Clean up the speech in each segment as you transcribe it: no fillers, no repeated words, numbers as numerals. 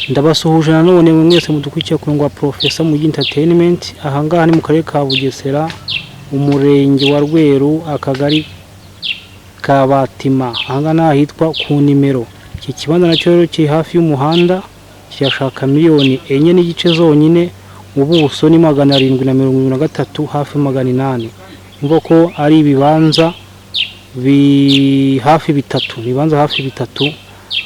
Ndabasuhuje nanone mwese mudukurikira ku ngwa Professor mu entertainment. Ahangaha ni mu karere ka Bugesera, umurenge wa Rweru, akagari ka Batima. Ahangaha hitwa ku NUMERO. Iki kibanza nacyo kiri hafi y'umuhanda, kirashaka miliyoni 4 n'igice zonyine, ubuso ni 773 hafi 800. Umva ko ari ibibanza hafi bitatu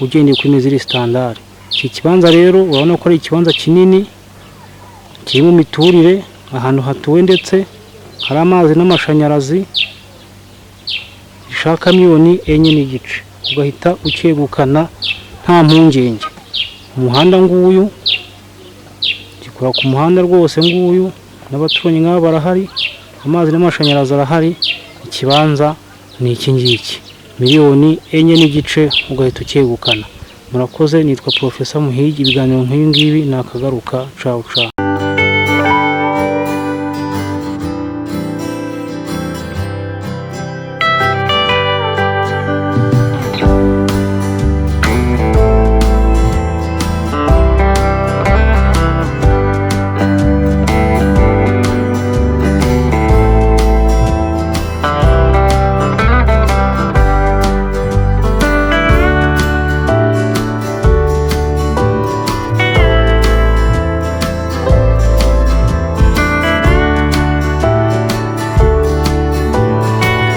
ugendeye kuri meziri standard. Iki kibanza rero urabona ko ari ikibanza kinini kiri mu miturire, ahantu hatuwe ndetse hari amazi n'amashanyarazi, ishaka miliyoni 4 n'igice, ugahita ukegukana nta mpungenge. Umuhanda nguyu gikora ku muhanda rwose nguyu, n'abaturanyi nk'aba barahari, amazi n'amashanyarazi arahari. Ikibanza ni iki ngiki, miliyoni 4 n'igice ugahita ukegukana. Murakoze, nitwa Professor Muhigi. Ibiganiro nk'ibi ngibi nakagaruka. Ciao ciao.